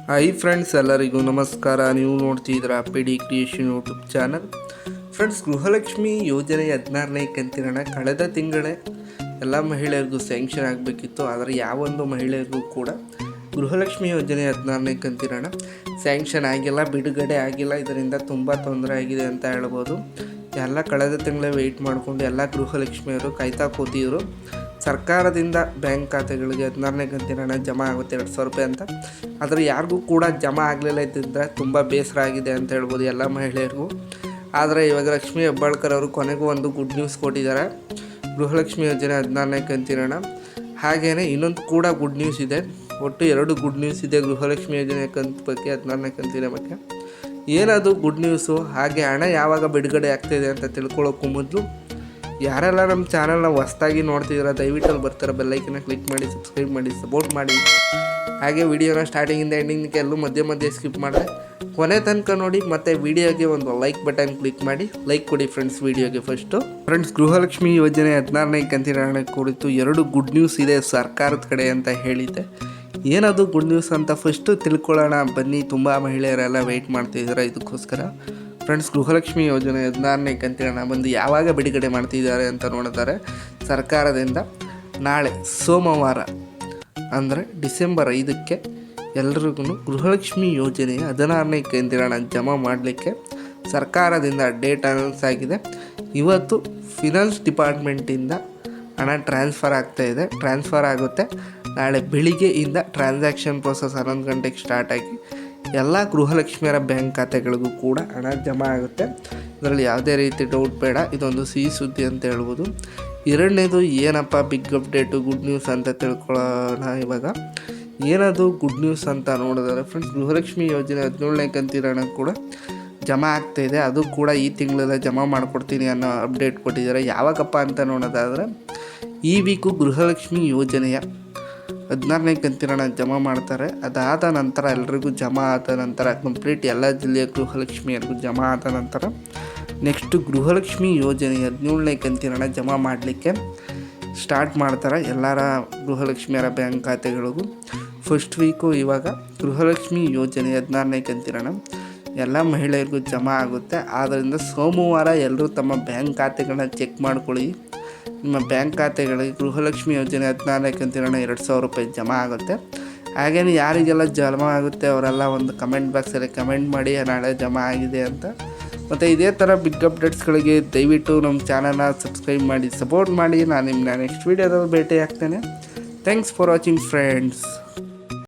Hi friends, ಎಲ್ಲರಿಗೂ ನಮಸ್ಕಾರ. ನೀವು ನೋಡ್ತಿದ್ದೀರಾ PD creation YouTube channel. Friends, Gruhalakshmi ಯೋಜನೆ 16ನೇ ಕಂತಿನ ಹಣ ಕಳೆದ ತಿಂಗಳೇ ಎಲ್ಲ ಮಹಿಳೆಯರಿಗೂ ಸ್ಯಾಂಕ್ಷನ್ ಆಗಬೇಕಿತ್ತು. ಆದರೆ ಯಾವೊಂದು ಮಹಿಳೆಯರಿಗೂ ಕೂಡ ಗೃಹಲಕ್ಷ್ಮಿ ಯೋಜನೆ 16ನೇ ಕಂತಿನ ಹಣ ಸ್ಯಾಂಕ್ಷನ್ ಆಗಿಲ್ಲ, ಬಿಡುಗಡೆ ಆಗಿಲ್ಲ. ಇದರಿಂದ ತುಂಬ ತೊಂದರೆ ಆಗಿದೆ ಅಂತ ಹೇಳ್ಬೋದು. ಎಲ್ಲ ಕಳೆದ ತಿಂಗಳೇ ವೆಯ್ಟ್ ಮಾಡಿಕೊಂಡು ಎಲ್ಲ ಗೃಹಲಕ್ಷ್ಮಿಯವರು ಕಾಯ್ತಾ ಕೂತಿದ್ರು. ಸರ್ಕಾರದಿಂದ ಬ್ಯಾಂಕ್ ಖಾತೆಗಳಿಗೆ 16ನೇ ಕಂತಿನ ಹಣ ಜಮಾ ಆಗುತ್ತೆ 2,000 ರೂಪಾಯಿ ಅಂತ. ಆದರೆ ಯಾರಿಗೂ ಕೂಡ ಜಮಾ ಆಗಲಿಲ್ಲ. ಇದ್ದಿದ್ದರೆ ತುಂಬ ಬೇಸರ ಆಗಿದೆ ಅಂತ ಹೇಳ್ಬೋದು ಎಲ್ಲ ಮಹಿಳೆಯರಿಗೂ. ಆದರೆ ಇವಾಗ ಲಕ್ಷ್ಮೀ ಹೆಬ್ಬಾಳ್ಕರ್ ಅವರು ಕೊನೆಗೂ ಒಂದು ಗುಡ್ ನ್ಯೂಸ್ ಕೊಟ್ಟಿದ್ದಾರೆ. ಗೃಹಲಕ್ಷ್ಮಿ ಯೋಜನೆ 16ನೇ ಕಂತಿನ ಹಣ ಹಾಗೆಯೇ ಇನ್ನೊಂದು ಕೂಡ ಗುಡ್ ನ್ಯೂಸ್ ಇದೆ. ಒಟ್ಟು 2 ಗುಡ್ ನ್ಯೂಸ್ ಇದೆ ಗೃಹಲಕ್ಷ್ಮಿ ಯೋಜನೆ ಕಂತು ಬಗ್ಗೆ, 16ನೇ ಕಂತಿನ ಬಗ್ಗೆ. ಏನದು ಗುಡ್ ನ್ಯೂಸು, ಹಾಗೆ ಹಣ ಯಾವಾಗ ಬಿಡುಗಡೆ ಆಗ್ತಾಯಿದೆ ಅಂತ ತಿಳ್ಕೊಳ್ಳೋಕ್ಕೂ ಮೊದಲು ಯಾರೆಲ್ಲ ನಮ್ಮ ಚಾನಲ್ನ ಹೊಸ್ದಾಗಿ ನೋಡ್ತಿದ್ದೀರಾ ದಯವಿಟ್ಟು ಅಲ್ಲಿ ಬರ್ತಾರೆ ಬೆಲ್ಲೈಕನ್ನ ಕ್ಲಿಕ್ ಮಾಡಿ, ಸಬ್ಸ್ಕ್ರೈಬ್ ಮಾಡಿ, ಸಪೋರ್ಟ್ ಮಾಡಿ. ಹಾಗೆ ವಿಡಿಯೋನ ಸ್ಟಾರ್ಟಿಂಗಿಂದ ಎಂಡಿಂಗ್ಗೆ ಎಲ್ಲೂ ಮಧ್ಯೆ ಸ್ಕಿಪ್ ಮಾಡಿದೆ ಕೊನೆ ತನಕ ನೋಡಿ. ಮತ್ತು ವಿಡಿಯೋಗೆ ಒಂದು ಲೈಕ್ ಬಟನ್ ಕ್ಲಿಕ್ ಮಾಡಿ ಲೈಕ್ ಕೊಡಿ ಫ್ರೆಂಡ್ಸ್ ವಿಡಿಯೋಗೆ. ಫ್ರೆಂಡ್ಸ್, ಗೃಹಲಕ್ಷ್ಮಿ ಯೋಜನೆ 16ನೇ ಕಂತಿನ ಹಣ ಕುರಿತು 2 ಗುಡ್ ನ್ಯೂಸ್ ಇದೆ ಸರ್ಕಾರದ ಕಡೆ ಅಂತ ಹೇಳಿದ್ದೆ. ಏನದು ಗುಡ್ ನ್ಯೂಸ್ ಅಂತ ಫಸ್ಟು ತಿಳ್ಕೊಳ್ಳೋಣ ಬನ್ನಿ. ತುಂಬ ಮಹಿಳೆಯರೆಲ್ಲ ವೆಯ್ಟ್ ಮಾಡ್ತಿದ್ದಾರೆ ಇದಕ್ಕೋಸ್ಕರ. ಫ್ರೆಂಡ್ಸ್, ಗೃಹಲಕ್ಷ್ಮಿ ಯೋಜನೆ 16ನೇ ಕಂತಿನ ಹಣ ಬಂದು ಯಾವಾಗ ಬಿಡುಗಡೆ ಮಾಡ್ತಿದ್ದಾರೆ ಅಂತ ನೋಡಿದರೆ ಸರ್ಕಾರದಿಂದ ನಾಳೆ ಸೋಮವಾರ ಅಂದರೆ ಡಿಸೆಂಬರ್ 5ಕ್ಕೆ ಎಲ್ರಿಗೂ ಗೃಹಲಕ್ಷ್ಮಿ ಯೋಜನೆಯ 16ನೇ ಕಂತಿನ ಹಣ ಜಮಾ ಮಾಡಲಿಕ್ಕೆ ಸರ್ಕಾರದಿಂದ ಡೇಟ್ ಅನೌನ್ಸ್ ಆಗಿದೆ. ಇವತ್ತು ಫಿನಾನ್ಸ್ ಡಿಪಾರ್ಟ್ಮೆಂಟಿಂದ ಹಣ ಟ್ರಾನ್ಸ್ಫರ್ ಆಗುತ್ತೆ. ನಾಳೆ ಬೆಳಿಗ್ಗೆಯಿಂದ ಟ್ರಾನ್ಸಾಕ್ಷನ್ ಪ್ರೋಸೆಸ್ 11 ಗಂಟೆಗೆ ಸ್ಟಾರ್ಟ್ ಆಗಿ ಎಲ್ಲ ಗೃಹಲಕ್ಷ್ಮಿಯರ ಬ್ಯಾಂಕ್ ಖಾತೆಗಳಿಗೂ ಕೂಡ ಹಣ ಜಮಾ ಆಗುತ್ತೆ. ಇದರಲ್ಲಿ ಯಾವುದೇ ರೀತಿ ಡೌಟ್ ಬೇಡ. ಇದೊಂದು ಸಿಹಿ ಸುದ್ದಿ ಅಂತ ಹೇಳ್ಬೋದು. ಎರಡನೇದು ಏನಪ್ಪ ಬಿಗ್ ಅಪ್ಡೇಟು ಗುಡ್ ನ್ಯೂಸ್ ಅಂತ ತಿಳ್ಕೊಳ್ಳೋಣ. ಇವಾಗ ಏನದು ಗುಡ್ ನ್ಯೂಸ್ ಅಂತ ನೋಡಿದರೆ ಫ್ರೆಂಡ್ಸ್, ಗೃಹಲಕ್ಷ್ಮಿ ಯೋಜನೆ 17ನೇ ಕಂತಿನ ಹಣ ಕೂಡ ಜಮಾ ಆಗ್ತಾಯಿದೆ. ಅದು ಕೂಡ ಈ ತಿಂಗಳೆಲ್ಲ ಜಮಾ ಮಾಡಿಕೊಡ್ತೀನಿ ಅನ್ನೋ ಅಪ್ಡೇಟ್ ಕೊಟ್ಟಿದ್ದಾರೆ. ಯಾವಾಗಪ್ಪ ಅಂತ ನೋಡೋದಾದರೆ ಈ ವೀಕು ಗೃಹಲಕ್ಷ್ಮಿ ಯೋಜನೆಯ 16ನೇ ಕಂತಿನ ಹಣ ಜಮಾ ಮಾಡ್ತಾರೆ. ಅದಾದ ನಂತರ ಎಲ್ರಿಗೂ ಜಮಾ ಆದ ನಂತರ ಕಂಪ್ಲೀಟ್ ಎಲ್ಲ ಜಿಲ್ಲೆಯ ಗೃಹಲಕ್ಷ್ಮಿಯರಿಗೂ ಜಮಾ ಆದ ನಂತರ ನೆಕ್ಸ್ಟು ಗೃಹಲಕ್ಷ್ಮಿ ಯೋಜನೆಯ 17ನೇ ಕಂತಿನ ಹಣ ಜಮಾ ಮಾಡಲಿಕ್ಕೆ ಸ್ಟಾರ್ಟ್ ಮಾಡ್ತಾರೆ ಎಲ್ಲರ ಗೃಹಲಕ್ಷ್ಮಿಯರ ಬ್ಯಾಂಕ್ ಖಾತೆಗಳಿಗೂ. ಫಸ್ಟ್ ವೀಕು ಇವಾಗ ಗೃಹಲಕ್ಷ್ಮಿ ಯೋಜನೆ 16ನೇ ಕಂತಿನ ಹಣ ಎಲ್ಲ ಮಹಿಳೆಯರಿಗೂ ಜಮಾ ಆಗುತ್ತೆ. ಆದ್ದರಿಂದ ಸೋಮವಾರ ಎಲ್ಲರೂ ತಮ್ಮ ಬ್ಯಾಂಕ್ ಖಾತೆಗಳನ್ನ ಚೆಕ್ ಮಾಡ್ಕೊಳ್ಳಿ. ನಿಮ್ಮ ಬ್ಯಾಂಕ್ ಖಾತೆಗಳಿಗೆ ಗೃಹಲಕ್ಷ್ಮಿ ಯೋಜನೆ 16ನೇ ಕಂತಿನ ಹಣ 2,000 ರೂಪಾಯಿ ಜಮಾ ಆಗುತ್ತೆ. ಹಾಗೆಯೇ ಯಾರಿಗೆಲ್ಲ ಜಮಾ ಆಗುತ್ತೆ ಅವರೆಲ್ಲ ಒಂದು ಕಮೆಂಟ್ ಬಾಕ್ಸಲ್ಲಿ ಕಮೆಂಟ್ ಮಾಡಿ ನಾಳೆ ಜಮಾ ಆಗಿದೆ ಅಂತ. ಮತ್ತು ಇದೇ ಥರ ಬಿಗ್ ಅಪ್ಡೇಟ್ಸ್ಗಳಿಗೆ ದಯವಿಟ್ಟು ನಮ್ಮ ಚಾನಲ್ನ ಸಬ್ಸ್ಕ್ರೈಬ್ ಮಾಡಿ, ಸಪೋರ್ಟ್ ಮಾಡಿ. ನಾನು ನಿಮ್ಮನ್ನ ನೆಕ್ಸ್ಟ್ ವೀಡಿಯೋದಲ್ಲಿ ಭೇಟಿ ಆಗ್ತೇನೆ. Thanks for watching friends.